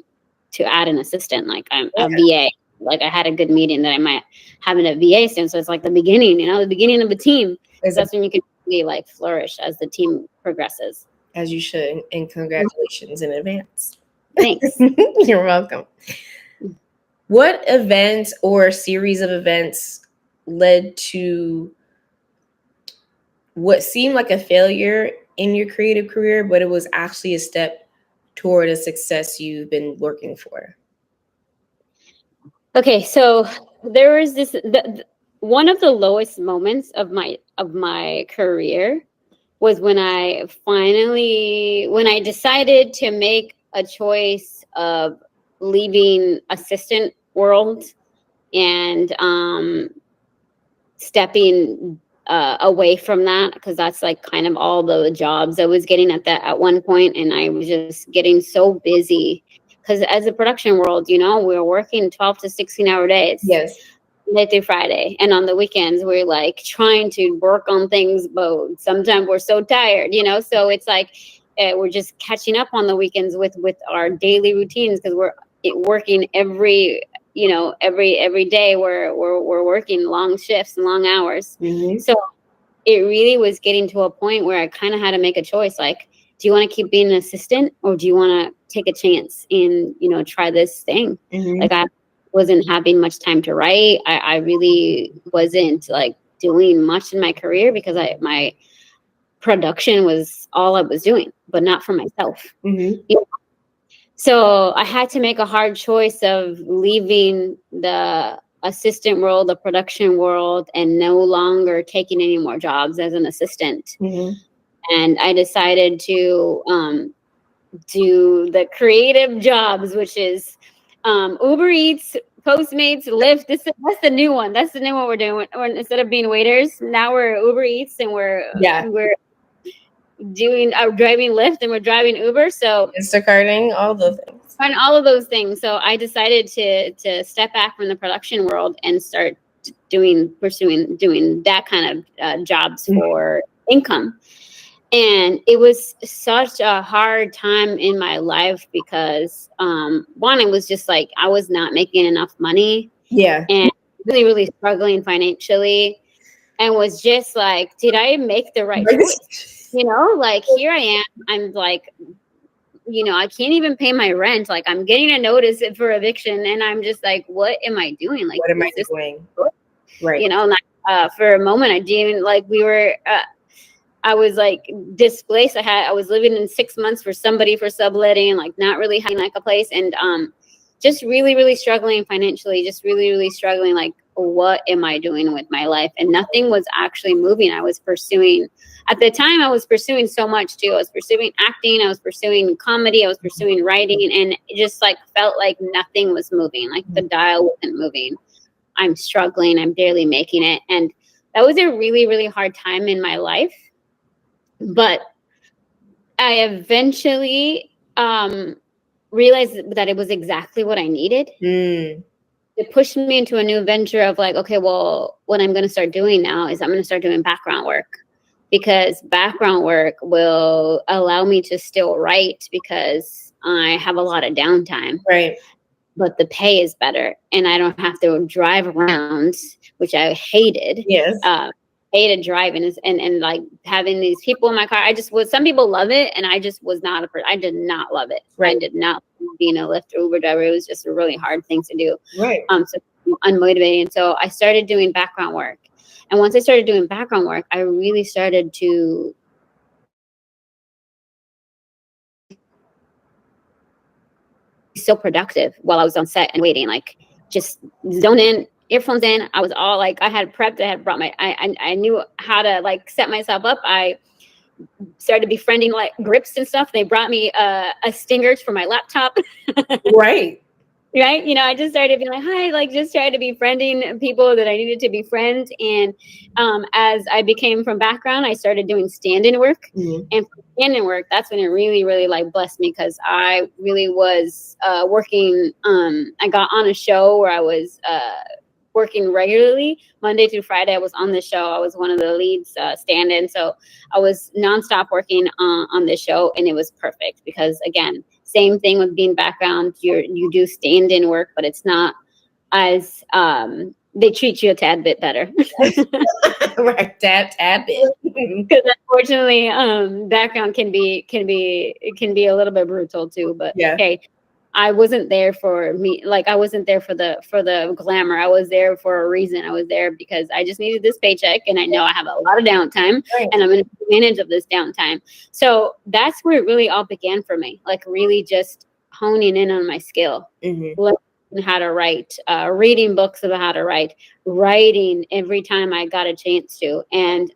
to add an assistant. Like I'm a VA. Like I had a good meeting that I might have a VA soon. So it's like the beginning, the beginning of a team. So that's when you can really like flourish as the team progresses. As you should. And congratulations in advance. Thanks. You're welcome. What events or series of events led to what seemed like a failure in your creative career, but it was actually a step toward a success you've been working for? Okay, so there was this one of the lowest moments of my career was when I decided to make a choice of leaving assistant world and stepping away from that, because that's like kind of all the jobs I was getting at one point, and I was just getting so busy. Because as a production world, we're working 12 to 16-hour days. Yes. Monday through Friday. And on the weekends, we're like trying to work on things, but sometimes we're so tired, so it's like we're just catching up on the weekends with our daily routines, because we're working every day. We're working long shifts and long hours. Mm-hmm. So it really was getting to a point where I kind of had to make a choice. Like, do you want to keep being an assistant, or do you want to take a chance and, try this thing? Mm-hmm. Like I wasn't having much time to write. I really wasn't like doing much in my career because my production was all I was doing, but not for myself. Mm-hmm. So I had to make a hard choice of leaving the assistant world, the production world, and no longer taking any more jobs as an assistant. Mm-hmm. And I decided to do the creative jobs, which is Uber Eats, Postmates, Lyft. That's the new one. That's the new one we're doing. Instead of being waiters, now we're Uber Eats, and we're doing driving Lyft, and we're driving Uber. So Instacarting, all those things. And all of those things. So I decided to step back from the production world and start doing that kind of jobs for income. And it was such a hard time in my life because one, it was just like I was not making enough money. Yeah. And really, really struggling financially, and was just like, did I make the right choice? Like here I am. I'm like, I can't even pay my rent. Like I'm getting a notice for eviction, and I'm just like, what am I doing? Like, what am I doing? Right. For a moment, I didn't I was like displaced. I was living in 6 months for somebody for subletting, and like not really having like a place, and just really, really struggling financially, just really, really struggling. Like, what am I doing with my life? And nothing was actually moving. At the time, I was pursuing so much too. I was pursuing acting, I was pursuing comedy, I was pursuing writing, and it just like felt like nothing was moving. Like the dial wasn't moving. I'm struggling. I'm barely making it. And that was a really, really hard time in my life. But I eventually realized that it was exactly what I needed. It pushed me into a new venture of like, okay, well, what I'm going to start doing now is I'm going to start doing background work, because background work will allow me to still write because I have a lot of downtime. Right. But the pay is better, and I don't have to drive around, which I hated. Yes. Hated driving and like having these people in my car. Some people love it, and I just was not I did not love it. Right. I did not being a Lyft or Uber driver. It was just a really hard thing to do. Right. So unmotivated. And so I started doing background work. And once I started doing background work, I really started to be so productive while I was on set and waiting, like just zone in, earphones in. I was all like, I had prepped, I had brought I knew how to like set myself up. I started befriending like grips and stuff. They brought me stingers for my laptop. Right. Right. You know, I just started being like, hi, like just tried to befriending people that I needed to befriend. And as I became from background, I started doing stand-in work. Mm-hmm. And for stand-in work, that's when it really, really like blessed me, because I really was working. I got on a show where I was working regularly Monday through Friday. I was on the show. I was one of the leads stand-in. So I was nonstop working on this show, and it was perfect because, again, same thing with being background. You do stand-in work, but it's not as they treat you a tad bit better. Right, tad bit. Because unfortunately, background can be a little bit brutal too. But yeah. Hey, I wasn't there for me. Like I wasn't there for the glamour. I was there for a reason. I was there because I just needed this paycheck, and I know I have a lot of downtime, right, and I'm going to take advantage of this downtime. So that's where it really all began for me. Like really just honing in on my skill, learning how to write, reading books about how to write, writing every time I got a chance to, and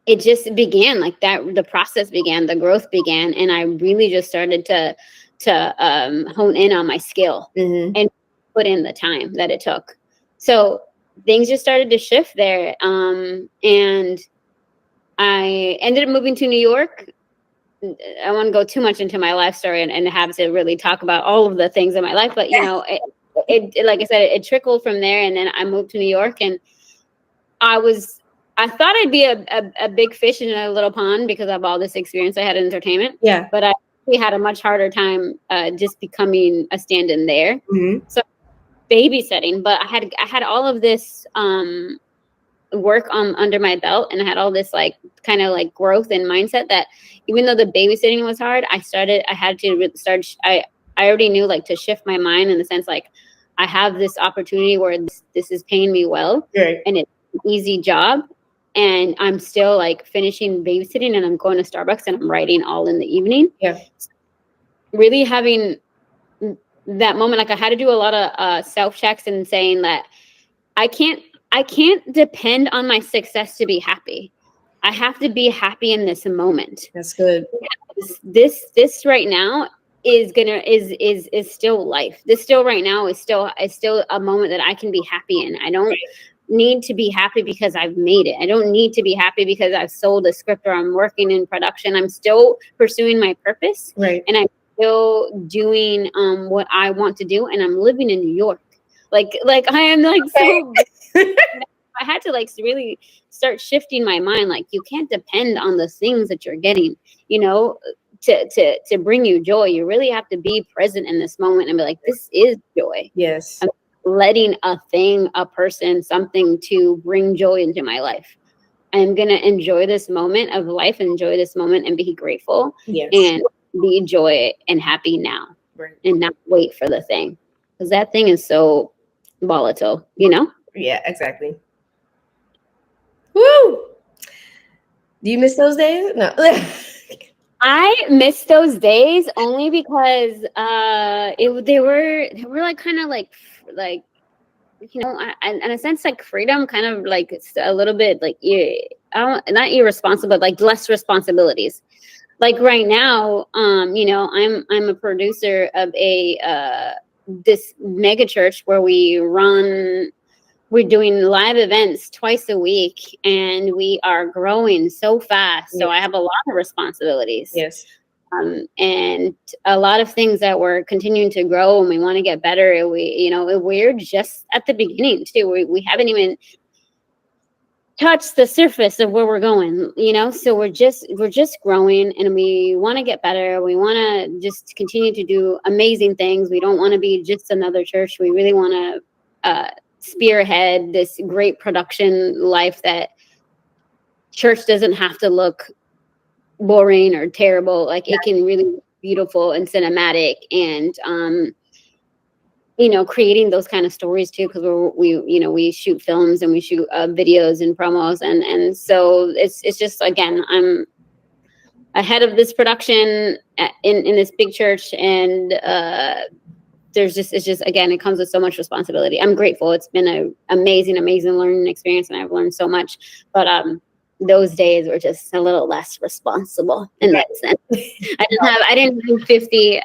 it just began like that. The process began, the growth began, and I really just started to hone in on my skill and put in the time that it took. So things just started to shift there. And I ended up moving to New York. I want to go too much into my life story and have to really talk about all of the things in my life. But, you know, it like I said, it trickled from there. And then I moved to New York, and I thought I'd be a big fish in a little pond because of all this experience I had in entertainment. Yeah. But we had a much harder time just becoming a stand-in there. So babysitting, but I had all of this work under my belt, and I had all this like kind of like growth and mindset that even though the babysitting was hard, I had to start. I already knew like to shift my mind in the sense like I have this opportunity where this is paying me well, right, and it's an easy job. And I'm still like finishing babysitting, and I'm going to Starbucks, and I'm writing all in the evening. Yeah. Really having that moment, like I had to do a lot of self-checks and saying that I can't depend on my success to be happy. I have to be happy in this moment. That's good. This right now is still life. This still right now is still a moment that I can be happy in. I don't need to be happy because I've made it. I don't need to be happy because I've sold a script or I'm working in production. I'm still pursuing my purpose, right? And I'm still doing what I want to do, and I'm living in New York. Like I am like so. I had to like really start shifting my mind. Like you can't depend on the things that you're getting, you know, to bring you joy. You really have to be present in this moment and be like, this is joy. Yes. I'm letting a thing, a person, something to bring joy into my life. I'm going to enjoy this moment of life, enjoy this moment and be grateful. Yes. And be joy and happy now. Right. And not wait for the thing. Because that thing is so volatile, you know? Yeah, exactly. Woo! Do you miss those days? No. I miss those days only because they were like kind of like you know, in a sense like freedom, kind of like it's a little bit like not irresponsible, but like less responsibilities. Like right now, you know, I'm a producer of this mega church where we're doing live events twice a week, and we are growing so fast. So I have a lot of responsibilities. Yes. And a lot of things that we're continuing to grow, and we want to get better. And we're just at the beginning too. We haven't even touched the surface of where we're going, you know? So we're just growing, and we want to get better. We want to just continue to do amazing things. We don't want to be just another church. We really want to, spearhead this great production life that church doesn't have to look boring or terrible. Like it can really be beautiful and cinematic. And creating those kind of stories too, because we shoot films and we shoot videos and promos, and so it's just, again, I'm ahead of this production in this big church, and it's just again, it comes with so much responsibility. I'm grateful. It's been an amazing learning experience, and I've learned so much, but those days were just a little less responsible in that sense. I didn't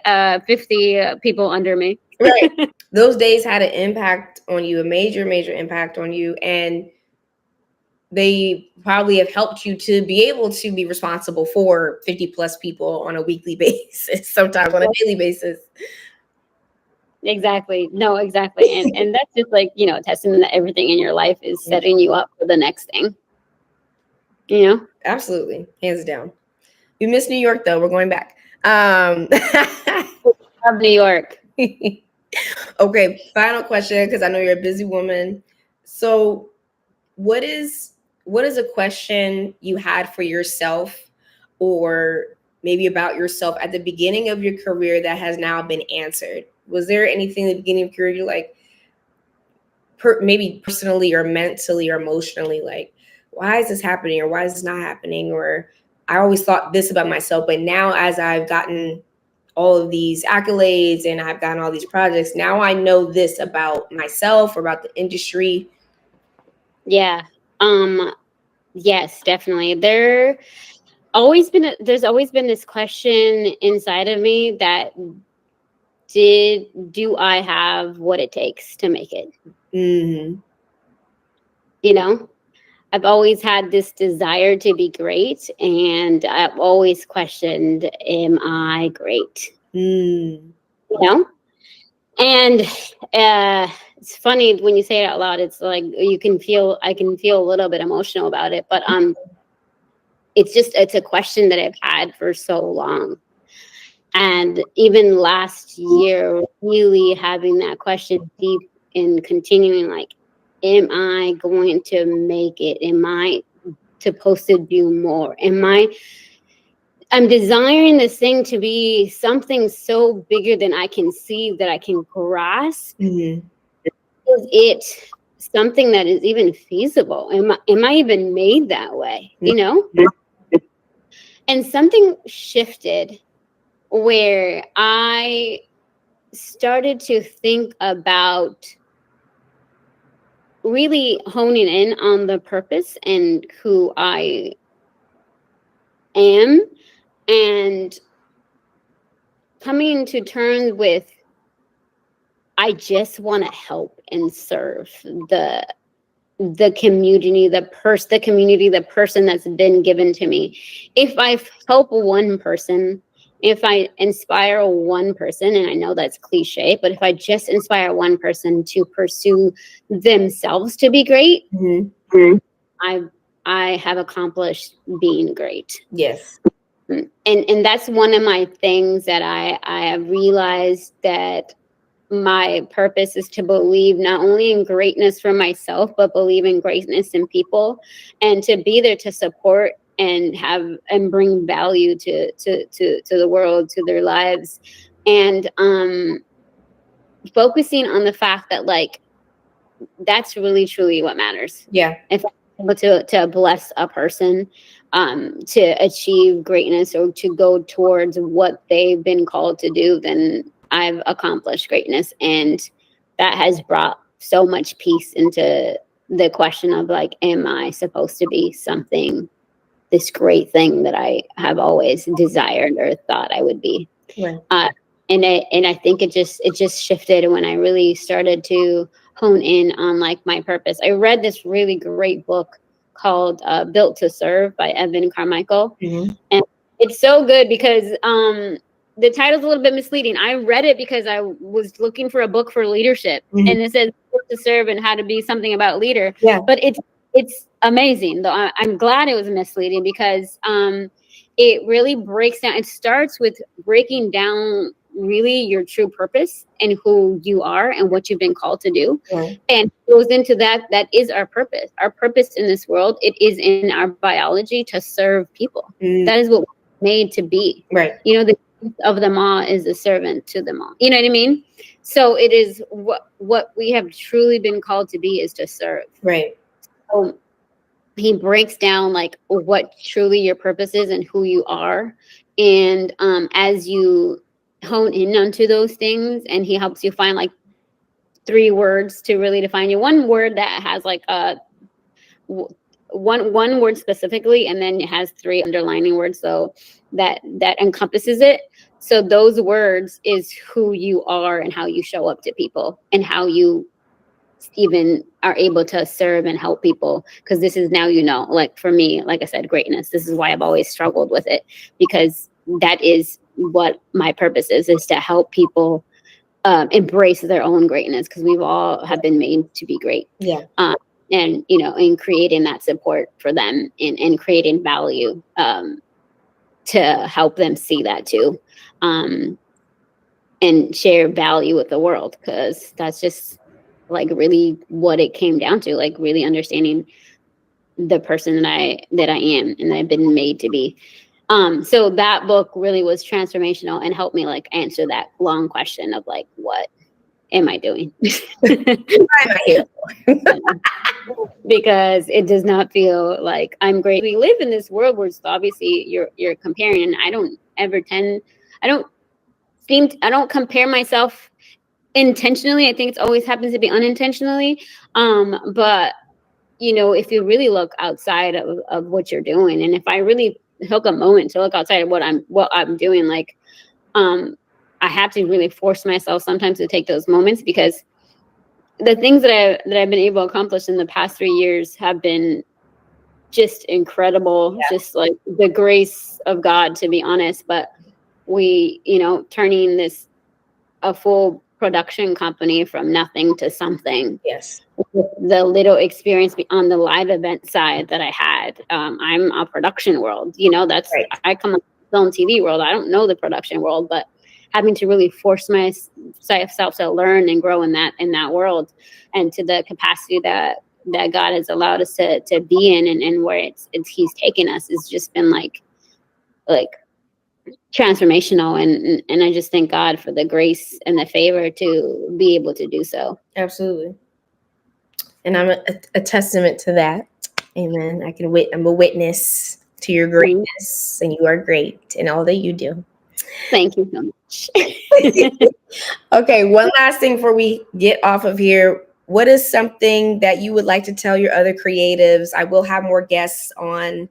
have 50 people under me. Right. Those days had an impact on you, a major impact on you, and they probably have helped you to be able to be responsible for 50 plus people on a weekly basis, sometimes on a daily basis. Exactly. No, exactly. And that's just like, testament that everything in your life is setting you up for the next thing. Absolutely. Hands down. We miss New York though. We're going back. Love New York. Okay. Final question, because I know you're a busy woman. So what is a question you had for yourself, or maybe about yourself at the beginning of your career that has now been answered? Was there anything at the beginning of your career you're like, maybe personally or mentally or emotionally, like, why is this happening, or why is this not happening? Or I always thought this about myself, but now as I've gotten all of these accolades and I've gotten all these projects, now I know this about myself or about the industry. Yeah. Yes, definitely. There's always been this question inside of me that do I have what it takes to make it? Mm-hmm. I've always had this desire to be great, and I've always questioned, am I great? And it's funny when you say it out loud, it's like I can feel a little bit emotional about it, but it's a question that I've had for so long. And even last year, really having that question deep and continuing, like, am I going to make it? Am I supposed to do more? I'm desiring this thing to be something so bigger than I can see, that I can grasp. Mm-hmm. Is it something that is even feasible? Am I even made that way? And something shifted where I started to think about really honing in on the purpose and who I am, and coming to terms with, I just want to help and serve the community, the person that's been given to me. If I help one person, if I inspire one person, and I know that's cliche, but if I just inspire one person to pursue themselves to be great, I have accomplished being great. Yes. And that's one of my things that I have realized, that my purpose is to believe not only in greatness for myself, but believe in greatness in people, and to be there to support and bring value to the world, to their lives, and focusing on the fact that, like, that's really truly what matters. Yeah. If I'm able to bless a person to achieve greatness, or to go towards what they've been called to do, then I've accomplished greatness. And that has brought so much peace into the question of, like, am I supposed to be something, this great thing that I have always desired or thought I would be. Right. And I think it just shifted when I really started to hone in on, like, my purpose. I read this really great book called Built to Serve by Evan Carmichael. Mm-hmm. And it's so good because the title's a little bit misleading. I read it because I was looking for a book for leadership, and it says Built to Serve and how to be something about leader. Yeah. But it's amazing, though. I'm glad it was misleading, because it really breaks down. It starts with breaking down really your true purpose and who you are and what you've been called to do. Right. And goes into that is our purpose. Our purpose in this world, it is in our biology to serve people. That is what we're made to be. Right. The of them all is a servant to them all. You know what I mean? So it is what we have truly been called to be is to serve. Right. So he breaks down like what truly your purpose is and who you are. And as you hone in onto those things, and he helps you find like 3 words to really define you. One word that has like one word specifically, and then it has 3 underlining words, so that encompasses it. So those words is who you are and how you show up to people and how you even are able to serve and help people. Because this is now, like for me, like I said, greatness. This is why I've always struggled with it, because that is what my purpose is to help people embrace their own greatness, because we've all have been made to be great. Yeah. And in creating that support for them and creating value to help them see that too, and share value with the world, because that's just like really what it came down to, like really understanding the person that I am and that I've been made to be. So that book really was transformational and helped me like answer that long question of like, what am I doing? Because it does not feel like I'm great. We live in this world where obviously you're comparing, and I don't compare myself intentionally. I think it always happens to be unintentionally. But if you really look outside of what you're doing, and if I really took a moment to look outside of what I'm doing, like I have to really force myself sometimes to take those moments, because the things that I've been able to accomplish in the past 3 years have been just incredible. Yeah. Just like the grace of God, to be honest. But we, turning a full production company from nothing to something. Yes. With the little experience on the live event side that I had. I'm a production world, that's right. I come from the film TV world. I don't know the production world, but having to really force myself to learn and grow in that world, and to the capacity that God has allowed us to be in, and where it's he's taken us, has just been like transformational. And I just thank God for the grace and the favor to be able to do so. Absolutely. And I'm a testament to that. Amen. I'm a witness to your greatness, and you are great in all that you do. Thank you so much. Okay, one last thing before we get off of here. What is something that you would like to tell your other creatives? I will have more guests on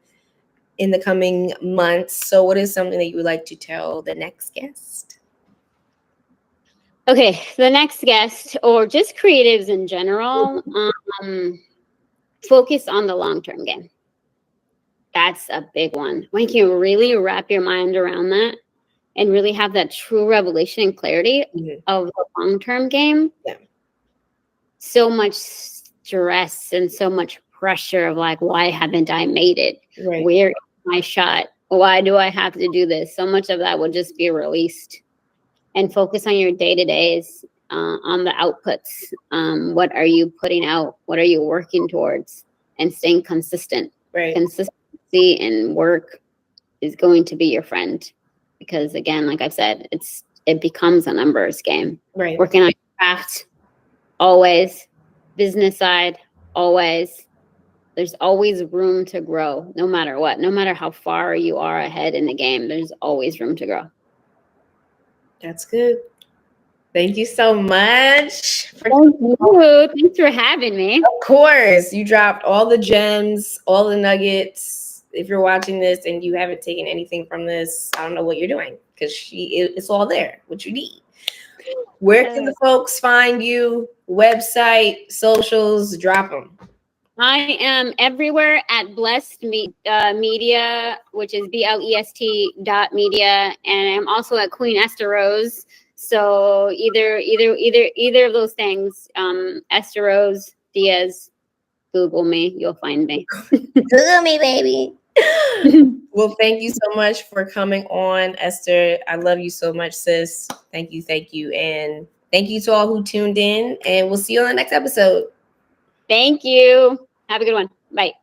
in the coming months. So what is something that you would like to tell the next guest? Okay, the next guest, or just creatives in general, focus on the long-term game. That's a big one. When you can really wrap your mind around that and really have that true revelation and clarity of the long-term game. Yeah. So much stress and so much pressure of like, why haven't I made it? Right. Where is my shot? Why do I have to do this? So much of that will just be released, and focus on your day-to-days, on the outputs. What are you putting out? What are you working towards? And staying consistent. Right. Consistency and work is going to be your friend. Because again, like I've said, it becomes a numbers game. Right. Working on your craft, always. Business side, always. There's always room to grow, no matter what. No matter how far you are ahead in the game, there's always room to grow. That's good. Thank you so much. Thank you. Thanks for having me. Of course. You dropped all the gems, all the nuggets. If you're watching this and you haven't taken anything from this, I don't know what you're doing, because it's all there, what you need. Where can the folks find you? Website, socials, drop them. I am everywhere at Blessed Media, which is BLEST.media, and I'm also at Queen Ester-Rose. So either of those things, Ester-Rose Diaz. Google me, you'll find me. Google me, baby. Well, thank you so much for coming on, Esther. I love you so much, sis. Thank you. And thank you to all who tuned in, and we'll see you on the next episode. Thank you. Have a good one. Bye.